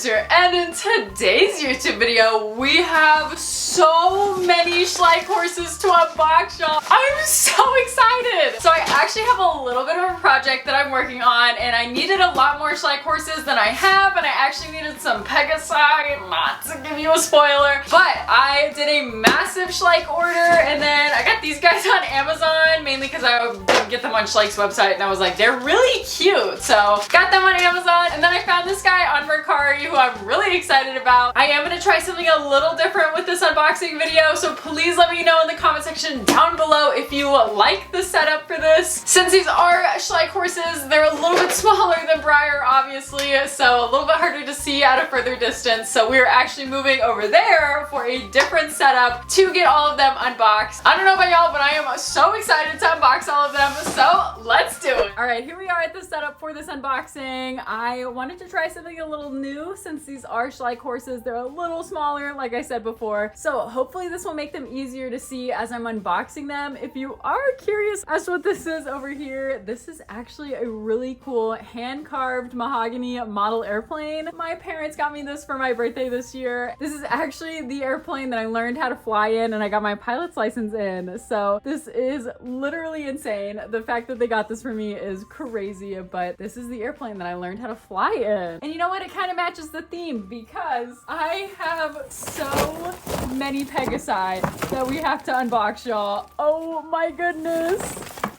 InfinityBreyersCo here, and in today's YouTube video, we have so many Schleich horses to unbox, y'all. I'm so excited! So I actually have a little bit of a project that I'm working on, and I needed a lot more Schleich horses than I have, and I actually needed some pegasi, not to give you a spoiler, but I did a massive Schleich order, and then I got these guys on Amazon, mainly because I didn't get them on Schleich's website, and I was like, they're really cute, so got them on Amazon, and then I found this guy on Marwari who I'm really excited about. I am going to try something a little different with this unboxing video, so please let me know in the comment section down below if you like the setup for this. Since these are Schleich horses, they're a little bit smaller than Breyer, obviously, so a little bit harder to see at a further distance, so we're actually moving over there for a different setup to get all of them unboxed. I don't know about y'all, but I am so excited to unbox all of them, so let's do it. All right, here we are at the setup for this unboxing. I wanted to try something a little new since these are Schleich horses. They're a little smaller, like I said before, so hopefully this will make them easier to see as I'm unboxing them. If you are curious as to what this is over here, this is actually a really cool hand-carved mahogany model airplane. My parents got me this for my birthday this year. This is actually the airplane that I learned how to fly in and I got my pilot's license in, so this is literally insane. The fact that they got this for me is crazy, but this is the airplane that I learned how to fly in. And you know what? It kind of matches the theme because I have so many pegasi that we have to unbox, y'all. Oh my goodness.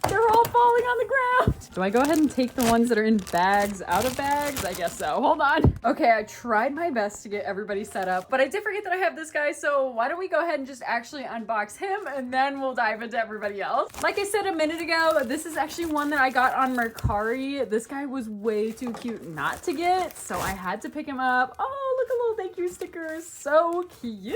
They're all falling on the ground. Do I go ahead and take the ones that are in bags out of bags? I guess so. Hold on. Okay, I tried my best to get everybody set up, but I did forget that I have this guy, so why don't we go ahead and just actually unbox him and then we'll dive into everybody else. Like I said a minute ago, this is actually one that I got on Marwari. This guy was way too cute not to get, so I had to pick him up. Oh, look, a little thank you sticker. So cute.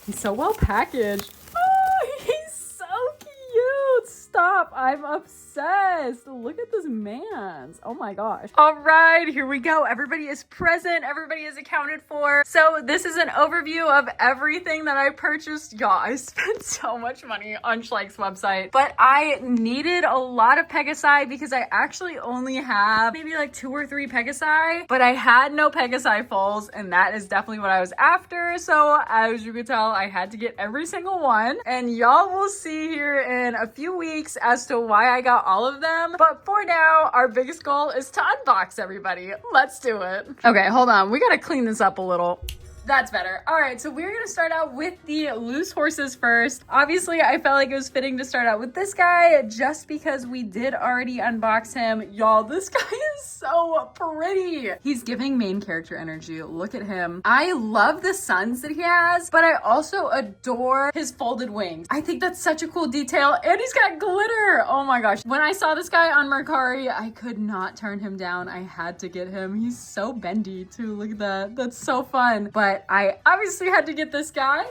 He's so well packaged. Oh, he's so cute. Stop. I'm obsessed. Look at this man's. Oh my gosh. All right, here we go. Everybody is present. Everybody is accounted for. So this is an overview of everything that I purchased. Y'all, I spent so much money on Schleich's website, but I needed a lot of pegasi because I actually only have maybe like 2 or 3 pegasi, but I had no pegasi foals, and that is definitely what I was after. So as you can tell, I had to get every single one, and y'all will see here in a few weeks as to why I got all of them. But for now, our biggest goal is to unbox everybody. Let's do it. Okay, hold on. We gotta clean this up a little. That's better. All right, so we're gonna start out with the loose horses first. Obviously, I felt like it was fitting to start out with this guy just because we did already unbox him. Y'all, this guy is so pretty. He's giving main character energy. Look at him. I love the suns that he has, but I also adore his folded wings. I think that's such a cool detail, and he's got glitter. Oh my gosh. When I saw this guy on Marwari, I could not turn him down. I had to get him. He's so bendy too. Look at that. That's so fun. But I obviously had to get this guy.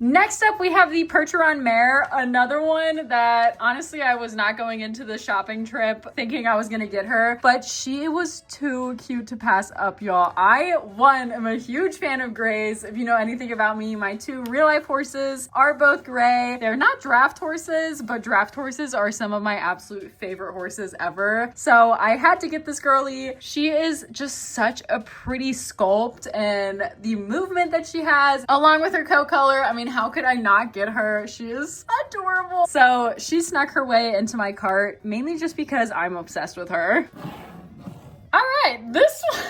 Next up, we have the Percheron mare, another one that honestly I was not going into the shopping trip thinking I was gonna get her, but she was too cute to pass up, y'all. I, one, am a huge fan of grays. If you know anything about me, my 2 real-life horses are both gray. They're not draft horses, but draft horses are some of my absolute favorite horses ever. So I had to get this girlie. She is just such a pretty sculpt, and the movement that she has, along with her coat color, I mean, how could I not get her? She is adorable. So she snuck her way into my cart, mainly just because I'm obsessed with her. All right, this one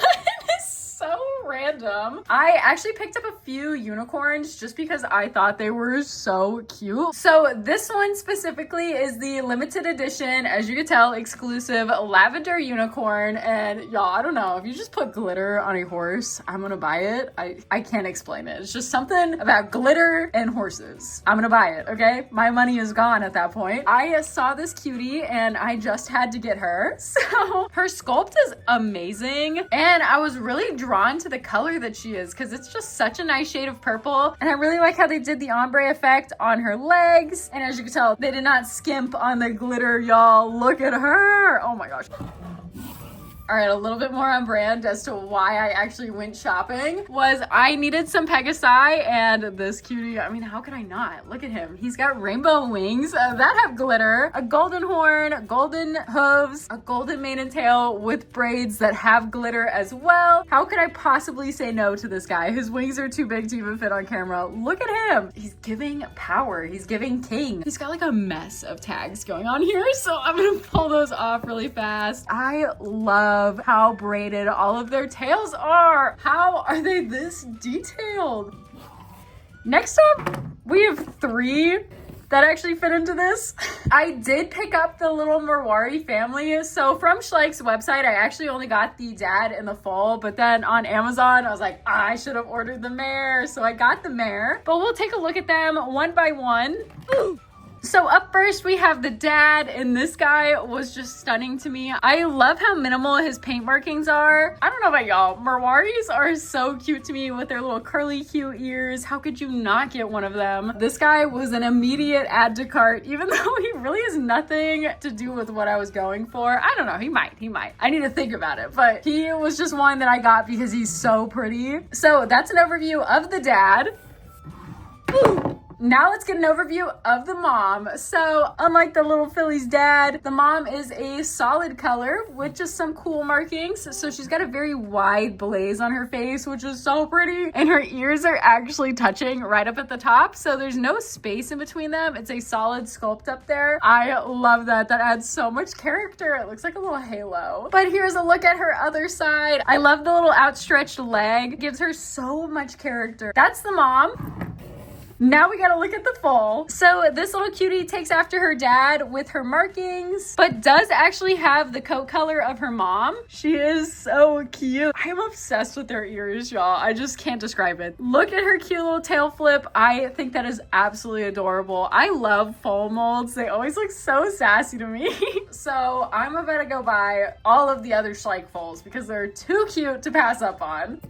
is so random. I actually picked up a few unicorns just because I thought they were so cute. So this one specifically is the limited edition, as you can tell, exclusive lavender unicorn. And y'all, I don't know, if you just put glitter on a horse, I'm gonna buy it. I can't explain it. It's just something about glitter and horses. I'm gonna buy it, okay? My money is gone at that point. I saw this cutie and I just had to get her. So her sculpt is amazing, and I was really drawn to the color that she is because it's just such a nice shade of purple, and I really like how they did the ombre effect on her legs, and as you can tell, they did not skimp on the glitter, y'all. Look at her. Oh my gosh. All right, a little bit more on brand as to why I actually went shopping was I needed some pegasi, and this cutie, I mean, how could I not? Look at him. He's got rainbow wings that have glitter, a golden horn, golden hooves, a golden mane and tail with braids that have glitter as well. How could I possibly say no to this guy? His wings are too big to even fit on camera. Look at him. He's giving power. He's giving king. He's got like a mess of tags going on here, so I'm gonna pull those off really fast. I love how braided all of their tails are. How are they this detailed? Next up, we have 3 that actually fit into this. I did pick up the little Marwari family. So from Schleich's website, I actually only got the dad and the foal, but then on Amazon, I was like, I should have ordered the mare. So I got the mare, but we'll take a look at them one by one. Ooh. So up first we have the dad, and this guy was just stunning to me. I love how minimal his paint markings are. I don't know about y'all, Marwaris are so cute to me with their little curly cute ears. How could you not get one of them? This guy was an immediate add to cart, even though he really has nothing to do with what I was going for. I don't know, he might. I need to think about it, but he was just one that I got because he's so pretty. So that's an overview of the dad. Ooh. Now let's get an overview of the mom. So unlike the little filly's dad, the mom is a solid color with just some cool markings. So she's got a very wide blaze on her face, which is so pretty. And her ears are actually touching right up at the top. So there's no space in between them. It's a solid sculpt up there. I love that. That adds so much character. It looks like a little halo. But here's a look at her other side. I love the little outstretched leg. It gives her so much character. That's the mom. Now we gotta look at the foal. So this little cutie takes after her dad with her markings, but does actually have the coat color of her mom. She is so cute. I am obsessed with their ears, y'all. I just can't describe it. Look at her cute little tail flip. I think that is absolutely adorable. I love foal molds. They always look so sassy to me. So I'm about to go buy all of the other Schleich foals because they're too cute to pass up on.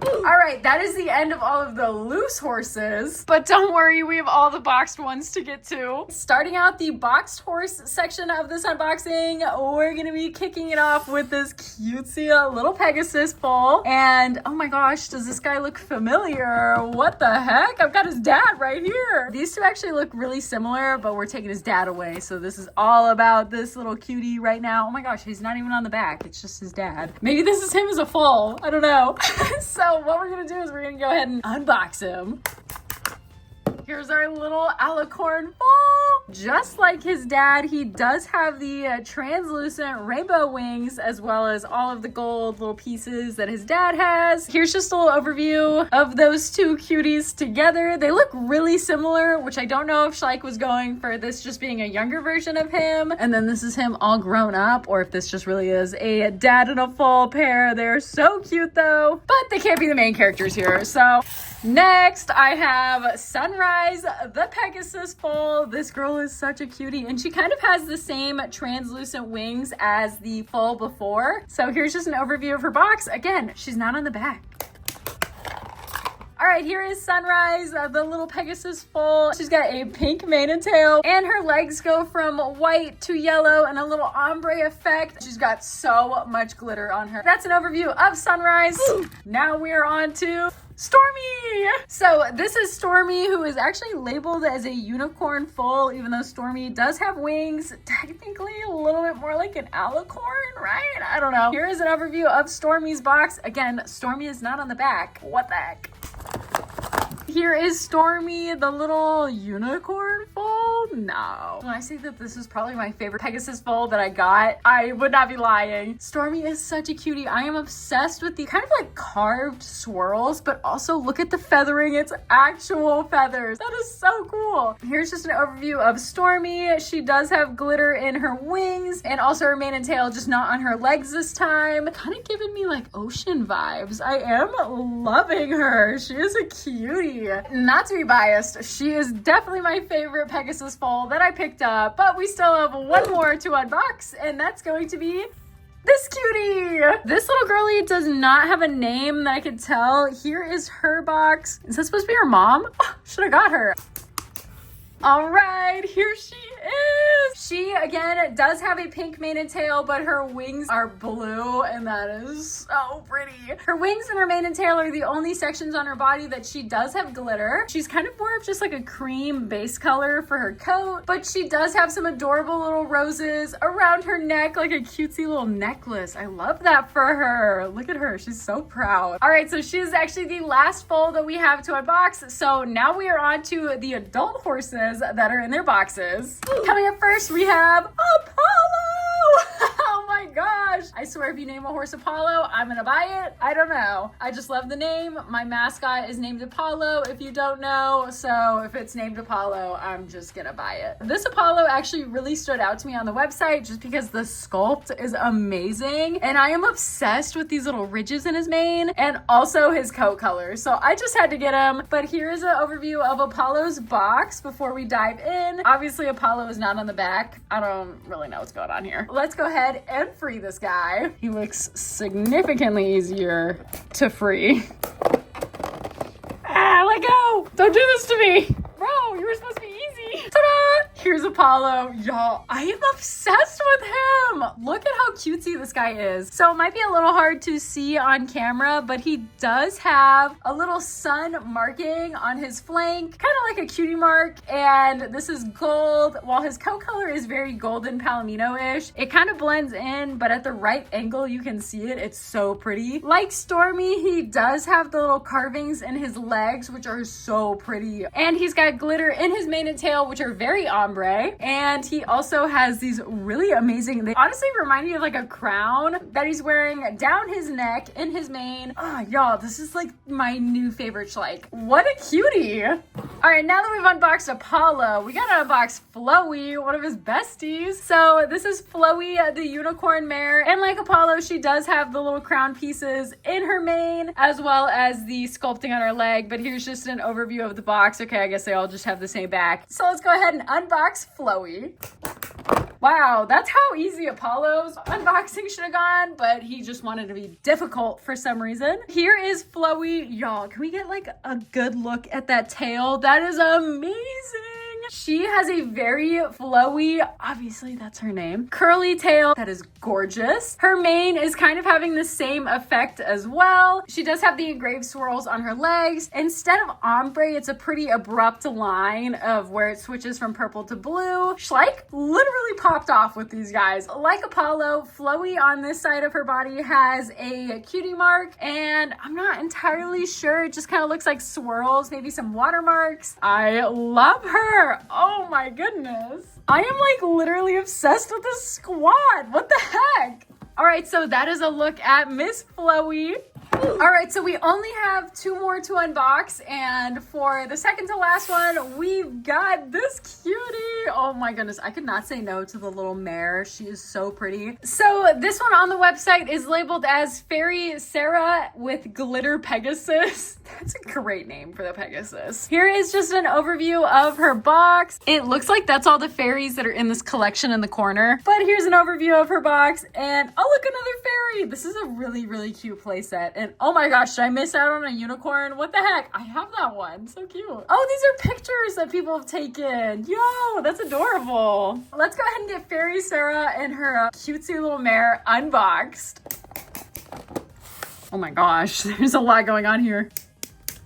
All right, that is the end of all of the loose horses, but don't worry, we have all the boxed ones to get to. Starting out the boxed horse section of this unboxing, we're gonna be kicking it off with this cutesy little Pegasus foal. And oh my gosh, does this guy look familiar? What the heck? I've got his dad right here. These two actually look really similar, but we're taking his dad away. So this is all about this little cutie right now. Oh my gosh, he's not even on the back. It's just his dad. Maybe this is him as a foal. I don't know. So what we're gonna do is we're gonna go ahead and unbox him. Here's our little alicorn foal. Just like his dad, he does have the translucent rainbow wings as well as all of the gold little pieces that his dad has. Here's just a little overview of those two cuties together. They look really similar, which I don't know if Schleich was going for this just being a younger version of him, and then this is him all grown up, or if this just really is a dad and a foal pair. They're so cute though, but they can't be the main characters here. So next I have Sunrise, the Pegasus foal. This girl is such a cutie, and she kind of has the same translucent wings as the foal before. So here's just an overview of her box. Again, she's not on the back. All right, here is Sunrise, the little Pegasus foal. She's got a pink mane and tail, and her legs go from white to yellow and a little ombre effect. She's got so much glitter on her. That's an overview of Sunrise. Now we're on to Stormy. So this is Stormy, who is actually labeled as a unicorn foal, even though Stormy does have wings, technically a little bit more like an alicorn, right? I don't know. Here is an overview of Stormy's box. Again, Stormy is not on the back. What the heck? Here is Stormy, the little unicorn foal. No. When I say that this is probably my favorite Pegasus foal that I got, I would not be lying. Stormy is such a cutie. I am obsessed with the kind of like carved swirls, but also look at the feathering. It's actual feathers. That is so cool. Here's just an overview of Stormy. She does have glitter in her wings and also her mane and tail, just not on her legs this time. Kind of giving me like ocean vibes. I am loving her. She is a cutie. Not to be biased, she is definitely my favorite Pegasus foal that I picked up, but we still have one more to unbox, and that's going to be this cutie. This little girlie does not have a name that I could tell. Here is her box. Is that supposed to be her mom? Oh, should have got her. All right, here she is. She, again, does have a pink mane and tail, but her wings are blue, and that is so pretty. Her wings and her mane and tail are the only sections on her body that she does have glitter. She's kind of more of just like a cream base color for her coat, but she does have some adorable little roses around her neck, like a cutesy little necklace. I love that for her. Look at her. She's so proud. All right, so she is actually the last foal that we have to unbox. So now we are on to the adult horses that are in their boxes. Coming up first, we have Apollo. Oh my gosh. I swear if you name a horse Apollo, I'm gonna buy it. I don't know. I just love the name. My mascot is named Apollo, if you don't know. So if it's named Apollo, I'm just gonna buy it. This Apollo actually really stood out to me on the website just because the sculpt is amazing. And I am obsessed with these little ridges in his mane and also his coat color. So I just had to get him. But here is an overview of Apollo's box before we dive in. Obviously, Apollo is not on the back. I don't really know what's going on here. Let's go ahead and free this guy. He looks significantly easier to free. Ah, let go! Don't do this to me! Bro, you were supposed to be easy. Ta-da! Here's Apollo. Y'all, I am obsessed with him. Look at how cutesy this guy is. So it might be a little hard to see on camera, but he does have a little sun marking on his flank, kind of like a cutie mark. And this is gold. While his coat color is very golden palomino-ish, it kind of blends in, but at the right angle, you can see it. It's so pretty. Like Stormy, he does have the little carvings in his legs, which are so pretty. And he's got glitter in his mane and tail, which are very ombre. And he also has these really amazing, they honestly remind me of like a crown that he's wearing down his neck in his mane. Oh, y'all, this is like my new favorite Schleich. What a cutie. All right, now that we've unboxed Apollo, we gotta unbox Floey, one of his besties. So this is Floey, the unicorn mare. And like Apollo, she does have the little crown pieces in her mane, as well as the sculpting on her leg. But here's just an overview of the box. Okay, I guess they all just have the same back. So let's go ahead and unbox Floey. Wow, that's how easy Apollo's unboxing should have gone, but he just wanted to be difficult for some reason. Here is Floey. Y'all, can we get like a good look at that tail? That is amazing. She has a very flowy, obviously that's her name, curly tail that is gorgeous. Her mane is kind of having the same effect as well. She does have the engraved swirls on her legs. Instead of ombre, it's a pretty abrupt line of where it switches from purple to blue. Schleich literally popped off with these guys. Like Apollo, Floey on this side of her body has a cutie mark, and I'm not entirely sure. It just kind of looks like swirls, maybe some watermarks. I love her. Oh my goodness. I am like literally obsessed with this squad. What the heck? All right, so that is a look at Miss Floey. All right, so we only have 2 more to unbox, and for the second to last one, we've got this cutie. Oh my goodness, I could not say no to the little mare. She is so pretty. So this one on the website is labeled as Fairy Sarah with Glitter Pegasus. That's a great name for the Pegasus. Here is just an overview of her box. It looks like that's all the fairies that are in this collection in the corner, but here's an overview of her box, and oh look, another fairy. This is a really, really cute playset. And oh my gosh, did I miss out on a unicorn? What the heck? I have that one. So cute. Oh, these are pictures that people have taken. Yo, that's adorable. Let's go ahead and get Fairy Sarah and her cutesy little mare unboxed. Oh my gosh, there's a lot going on here.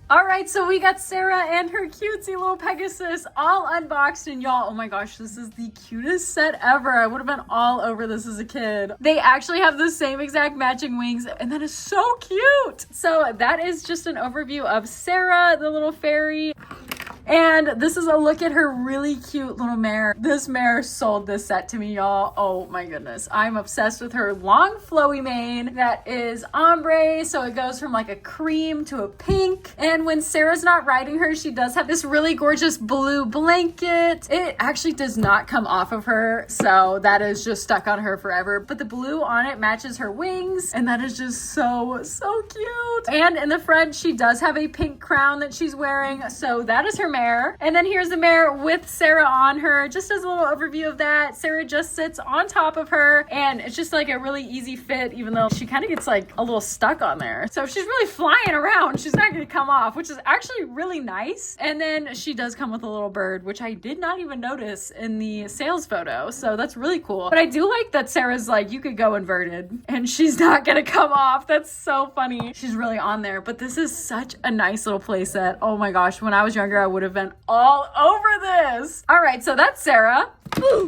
All right, so we got Sarah and her cutesy little Pegasus all unboxed, and y'all, oh my gosh, this is the cutest set ever. I would have been all over this as a kid. They actually have the same exact matching wings, and that is so cute. So that is just an overview of Sarah, the little fairy. And this is a look at her really cute little mare. This mare sold this set to me, y'all. Oh my goodness. I'm obsessed with her long flowy mane that is ombre. So it goes from like a cream to a pink. And when Sarah's not riding her, she does have this really gorgeous blue blanket. It actually does not come off of her. So that is just stuck on her forever. But the blue on it matches her wings. And that is just so, so cute. And in the front, she does have a pink crown that she's wearing. So that is her mare. And then here's the mare with Sarah on her. Just as a little overview of that, Sarah just sits on top of her, and it's just like a really easy fit, even though she kind of gets like a little stuck on there. So if she's really flying around, she's not going to come off, which is actually really nice. And then she does come with a little bird, which I did not even notice in the sales photo. So that's really cool. But I do like that Sarah's like, you could go inverted and she's not going to come off. That's so funny. She's really on there. But this is such a nice little playset. Oh my gosh. When I was younger, I would have been all over this. All right. So that's Sarah.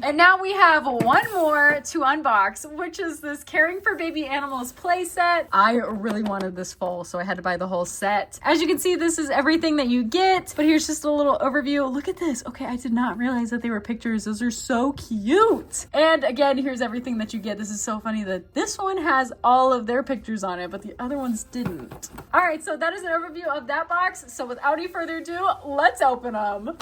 And now we have one more to unbox, which is this Caring for Baby Animals playset. I really wanted this full, so I had to buy the whole set. As you can see, this is everything that you get, but here's just a little overview. Look at this. Okay, I did not realize that they were pictures. Those are so cute. And again, here's everything that you get. This is so funny that this one has all of their pictures on it, but the other ones didn't. All right, so that is an overview of that box. So without any further ado, let's open them.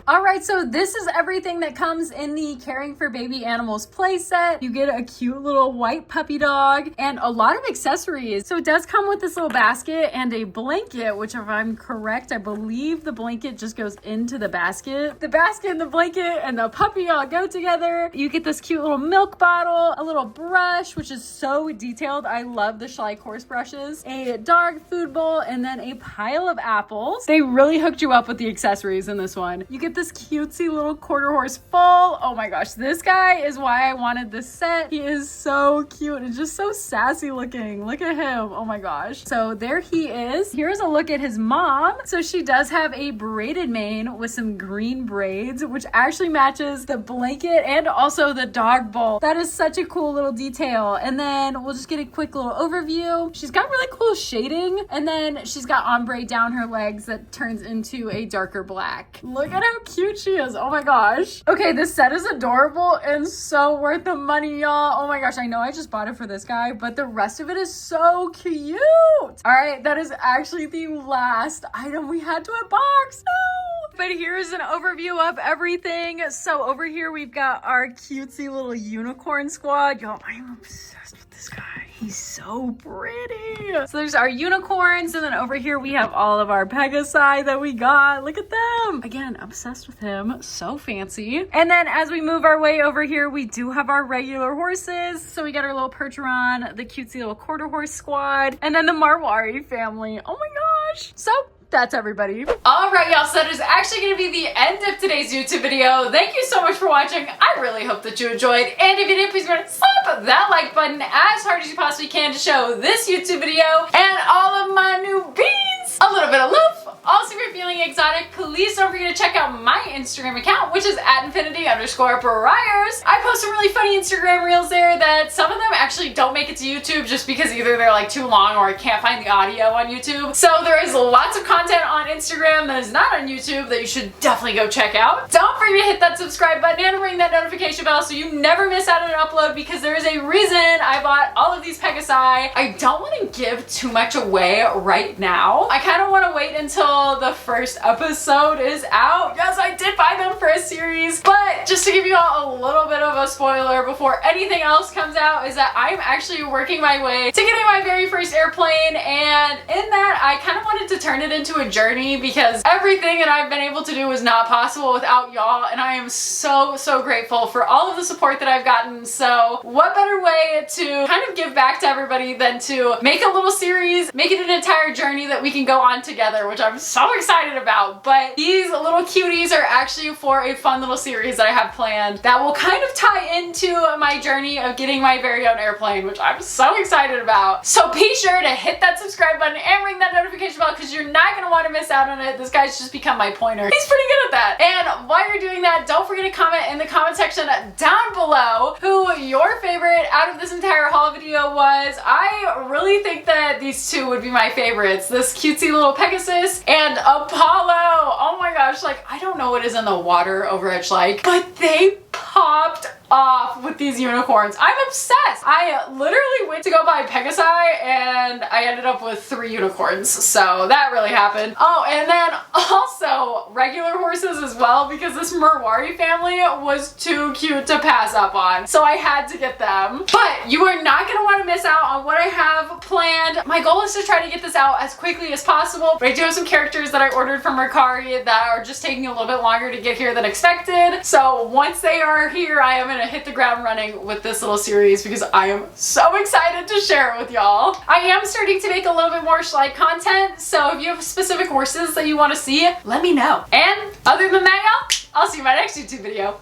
All right, so this is everything that comes in the Caring for Baby Animals playset. You get a cute little white puppy dog and a lot of accessories. So it does come with this little basket and a blanket, which if I'm correct, I believe the blanket just goes into the basket. The basket and the blanket and the puppy all go together. You get this cute little milk bottle, a little brush, which is so detailed. I love the Schleich horse brushes, a dog food bowl, and then a pile of apples. They really hooked you up with the accessories in this one. You get this cutesy little quarter horse foal. Oh my gosh, this guy is why I wanted this set. He is so cute and just so sassy looking. Look at him. Oh my gosh. So there he is. Here's a look at his mom. So she does have a braided mane with some green braids, which actually matches the blanket and also the dog bowl. That is such a cool little detail. And then we'll just get a quick little overview. She's got really cool shading, and then she's got ombre down her legs that turns into a darker black. Look at how cute she is. Oh my gosh. Okay, this set is adorable and so worth the money, y'all. Oh my gosh, I know I just bought it for this guy, but the rest of it is so cute. All right, that is actually the last item we had to unbox. No! But here's an overview of everything. So over here, we've got our cutesy little unicorn squad. Y'all, I'm obsessed with this guy. He's so pretty. So there's our unicorns, and then over here we have all of our pegasi that we got. Look at them. Again, obsessed with him. So fancy. And then as we move our way over here, we do have our regular horses. So we got our little Percheron, the cutesy little quarter horse squad, and then the Marwari family. Oh my gosh. So that's everybody. All right, y'all, so that is actually going to be the end of today's YouTube video. Thank you so much for watching. I really hope that you enjoyed. And if you did, please remember to slap that like button as hard as you possibly can to show this YouTube video and all of my new beans a little bit of love. Also, if you're feeling exotic, please don't forget to check out my Instagram account, which is at InfinityBreyersCo. I post some really funny Instagram reels there that some of them actually don't make it to YouTube just because either they're like too long or I can't find the audio on YouTube. So there is lots of content on Instagram that is not on YouTube that you should definitely go check out. Don't forget to hit that subscribe button and ring that notification bell so you never miss out on an upload, because there is a reason I bought all of these pegasi. I don't want to give too much away right now. I kind of want to wait until the first episode is out. Yes, I did buy them for a series, but just to give you all a little bit of a spoiler before anything else comes out is that I'm actually working my way to getting my very first airplane, and in that I kind of wanted to turn it into a journey because everything that I've been able to do is not possible without y'all, and I am so grateful for all of the support that I've gotten. So what better way to kind of give back to everybody than to make a little series, make it an entire journey that we can go on together, which I'm so excited about. But these little cuties are actually for a fun little series that I have planned that will kind of tie into my journey of getting my very own airplane, which I'm so excited about. So be sure to hit that subscribe button and ring that notification bell because you're not going to want to miss out on it. This guy's just become my pointer. He's pretty good at that. And while you're doing that, don't forget to comment in the comment section down below who your favorite out of this entire haul video was. I really think that these two would be my favorites. This cutesy little Pegasus and Apollo. Oh my gosh, like I don't know what is in the water over at Schleich, but they popped off with these unicorns. I'm obsessed. I literally went to go buy pegasi and I ended up with 3 unicorns. So that really happened. Oh, and then also regular horses as well, because this Marwari family was too cute to pass up on. So I had to get them. But you are not gonna want to miss out on what I have planned. My goal is to try to get this out as quickly as possible, but I do have some characters that I ordered from Mercari that are just taking a little bit longer to get here than expected. So once they are here, I am gonna hit the ground running with this little series because I am so excited to share it with y'all. I am starting to make a little bit more Schleich content, so if you have specific horses that you want to see, let me know. And other than that, y'all, I'll see you in my next YouTube video.